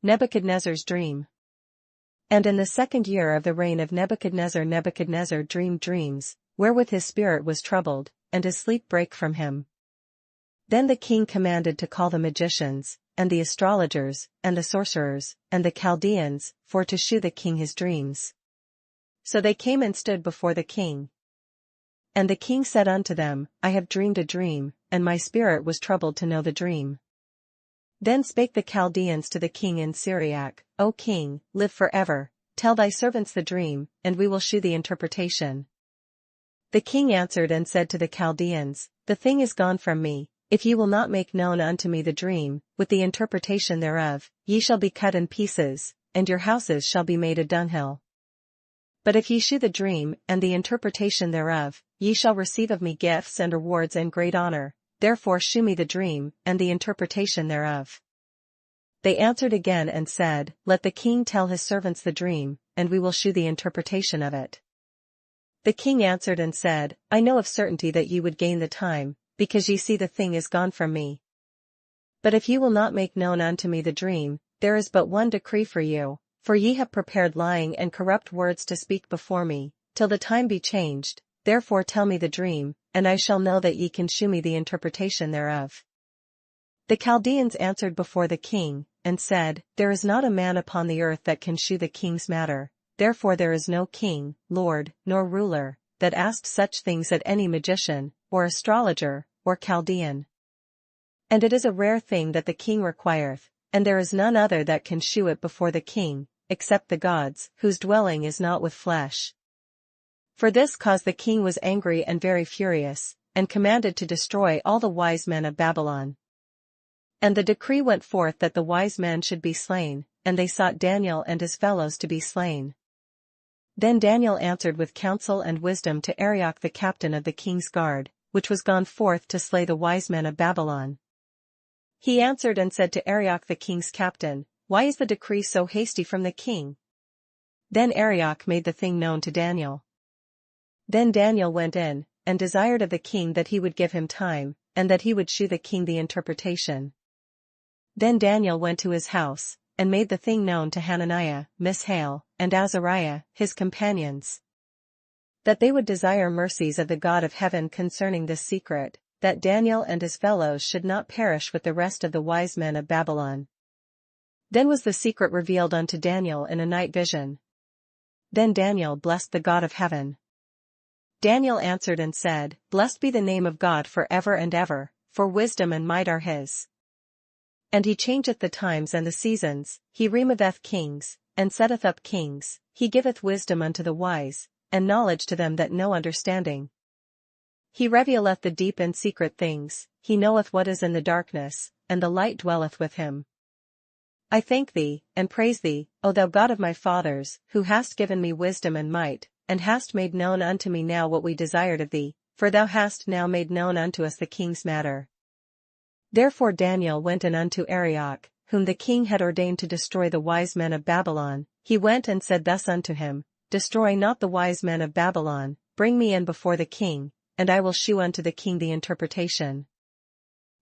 Nebuchadnezzar's dream. And in the 2nd year of the reign of Nebuchadnezzar, Nebuchadnezzar dreamed dreams, wherewith his spirit was troubled, and his sleep brake from him. Then the king commanded to call the magicians, and the astrologers, and the sorcerers, and the Chaldeans, for to shew the king his dreams. So they came and stood before the king. And the king said unto them, I have dreamed a dream, and my spirit was troubled to know the dream. Then spake the Chaldeans to the king in Syriac, O king, live forever, tell thy servants the dream, and we will shew the interpretation. The king answered and said to the Chaldeans, The thing is gone from me, if ye will not make known unto me the dream, with the interpretation thereof, ye shall be cut in pieces, and your houses shall be made a dunghill. But if ye shew the dream, and the interpretation thereof, ye shall receive of me gifts and rewards and great honor, therefore shew me the dream, and the interpretation thereof. They answered again and said, Let the king tell his servants the dream, and we will shew the interpretation of it. The king answered and said, I know of certainty that ye would gain the time, because ye see the thing is gone from me. But if ye will not make known unto me the dream, there is but one decree for you, for ye have prepared lying and corrupt words to speak before me, till the time be changed, therefore tell me the dream, and I shall know that ye can shew me the interpretation thereof. The Chaldeans answered before the king, and said, There is not a man upon the earth that can shew the king's matter, therefore there is no king, lord, nor ruler, that asked such things at any magician, or astrologer, or Chaldean. And it is a rare thing that the king requireth, and there is none other that can shew it before the king, except the gods, whose dwelling is not with flesh. For this cause the king was angry and very furious, and commanded to destroy all the wise men of Babylon. And the decree went forth that the wise men should be slain, and they sought Daniel and his fellows to be slain. Then Daniel answered with counsel and wisdom to Arioch the captain of the king's guard, which was gone forth to slay the wise men of Babylon. He answered and said to Arioch the king's captain, Why is the decree so hasty from the king? Then Arioch made the thing known to Daniel. Then Daniel went in, and desired of the king that he would give him time, and that he would shew the king the interpretation. Then Daniel went to his house, and made the thing known to Hananiah, Mishael, and Azariah, his companions. That they would desire mercies of the God of heaven concerning this secret, that Daniel and his fellows should not perish with the rest of the wise men of Babylon. Then was the secret revealed unto Daniel in a night vision. Then Daniel blessed the God of heaven. Daniel answered and said, Blessed be the name of God for ever and ever, for wisdom and might are his. And he changeth the times and the seasons, he removeth kings, and setteth up kings, he giveth wisdom unto the wise, and knowledge to them that know understanding. He revealeth the deep and secret things, he knoweth what is in the darkness, and the light dwelleth with him. I thank thee, and praise thee, O thou God of my fathers, who hast given me wisdom and might, and hast made known unto me now what we desired of thee, for thou hast now made known unto us the king's matter. Therefore Daniel went in unto Arioch, whom the king had ordained to destroy the wise men of Babylon. He went and said thus unto him, Destroy not the wise men of Babylon, bring me in before the king, and I will shew unto the king the interpretation.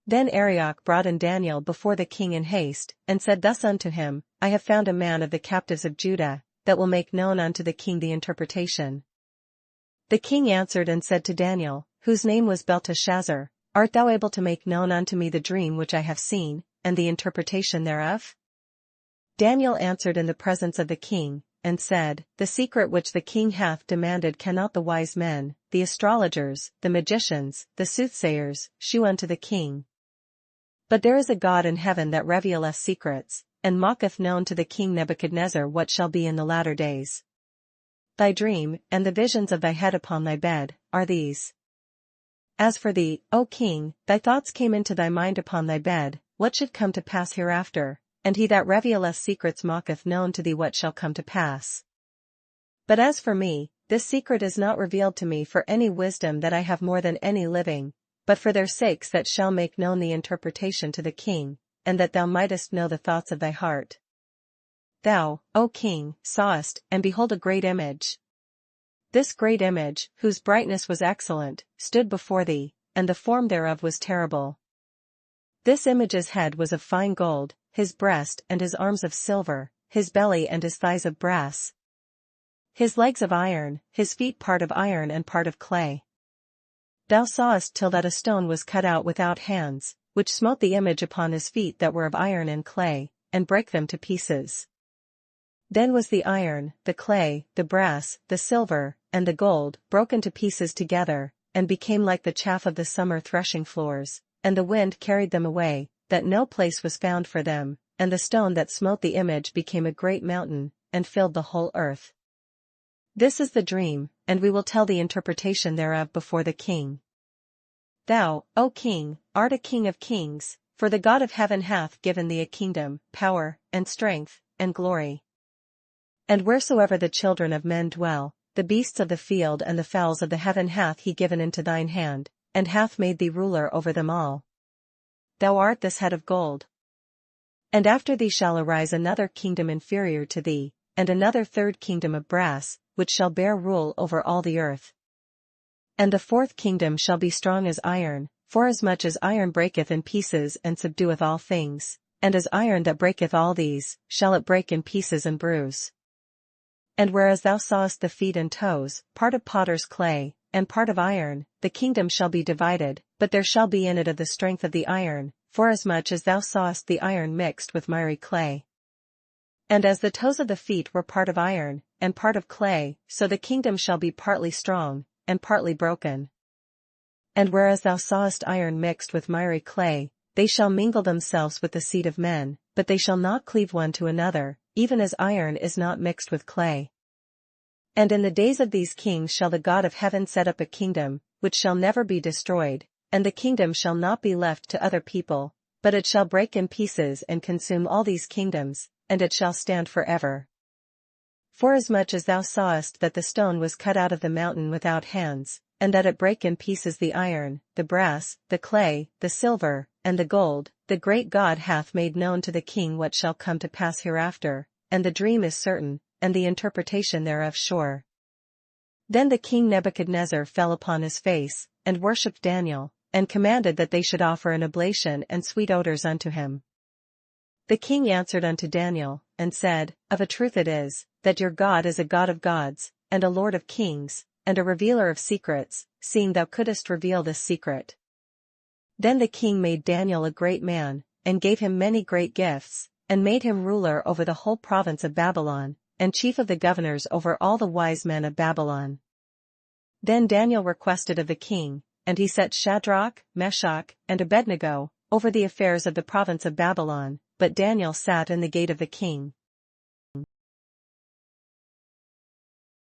Then Arioch brought in Daniel before the king in haste, and said thus unto him, I have found a man of the captives of Judah, that will make known unto the king the interpretation. The king answered and said to Daniel, whose name was Belteshazzar, Art thou able to make known unto me the dream which I have seen, and the interpretation thereof? Daniel answered in the presence of the king, and said, The secret which the king hath demanded cannot the wise men, the astrologers, the magicians, the soothsayers, shew unto the king. But there is a God in heaven that revealeth secrets, and maketh known to the king Nebuchadnezzar what shall be in the latter days. Thy dream, and the visions of thy head upon thy bed, are these. As for thee, O king, thy thoughts came into thy mind upon thy bed, what should come to pass hereafter, and he that revealeth secrets maketh known to thee what shall come to pass. But as for me, this secret is not revealed to me for any wisdom that I have more than any living, but for their sakes that shall make known the interpretation to the king, and that thou mightest know the thoughts of thy heart. Thou, O king, sawest, and behold a great image. This great image, whose brightness was excellent, stood before thee, and the form thereof was terrible. This image's head was of fine gold, his breast and his arms of silver, his belly and his thighs of brass, his legs of iron, his feet part of iron and part of clay. Thou sawest till that a stone was cut out without hands, which smote the image upon his feet that were of iron and clay, and brake them to pieces. Then was the iron, the clay, the brass, the silver, and the gold, broken to pieces together, and became like the chaff of the summer threshing floors, and the wind carried them away, that no place was found for them, and the stone that smote the image became a great mountain, and filled the whole earth. This is the dream, and we will tell the interpretation thereof before the king. Thou, O king, art a king of kings, for the God of heaven hath given thee a kingdom, power, and strength, and glory. And wheresoever the children of men dwell, the beasts of the field and the fowls of the heaven hath he given into thine hand, and hath made thee ruler over them all. Thou art this head of gold. And after thee shall arise another kingdom inferior to thee, and another third kingdom of brass, which shall bear rule over all the earth. And the fourth kingdom shall be strong as iron, forasmuch as iron breaketh in pieces and subdueth all things, and as iron that breaketh all these, shall it break in pieces and bruise. And whereas thou sawest the feet and toes, part of potter's clay, and part of iron, the kingdom shall be divided, but there shall be in it of the strength of the iron, forasmuch as thou sawest the iron mixed with miry clay. And as the toes of the feet were part of iron, and part of clay, so the kingdom shall be partly strong, and partly broken. And whereas thou sawest iron mixed with miry clay, they shall mingle themselves with the seed of men, but they shall not cleave one to another, even as iron is not mixed with clay. And in the days of these kings shall the God of heaven set up a kingdom, which shall never be destroyed, and the kingdom shall not be left to other people, but it shall break in pieces and consume all these kingdoms, and it shall stand forever. Forasmuch as thou sawest that the stone was cut out of the mountain without hands, and that it brake in pieces the iron, the brass, the clay, the silver, and the gold, the great God hath made known to the king what shall come to pass hereafter, and the dream is certain, and the interpretation thereof sure. Then the king Nebuchadnezzar fell upon his face, and worshipped Daniel, and commanded that they should offer an oblation and sweet odors unto him. The king answered unto Daniel, and said, Of a truth it is, that your God is a God of gods, and a Lord of kings, and a revealer of secrets, seeing thou couldest reveal this secret. Then the king made Daniel a great man, and gave him many great gifts, and made him ruler over the whole province of Babylon, and chief of the governors over all the wise men of Babylon. Then Daniel requested of the king, and he set Shadrach, Meshach, and Abednego over the affairs of the province of Babylon, but Daniel sat in the gate of the king.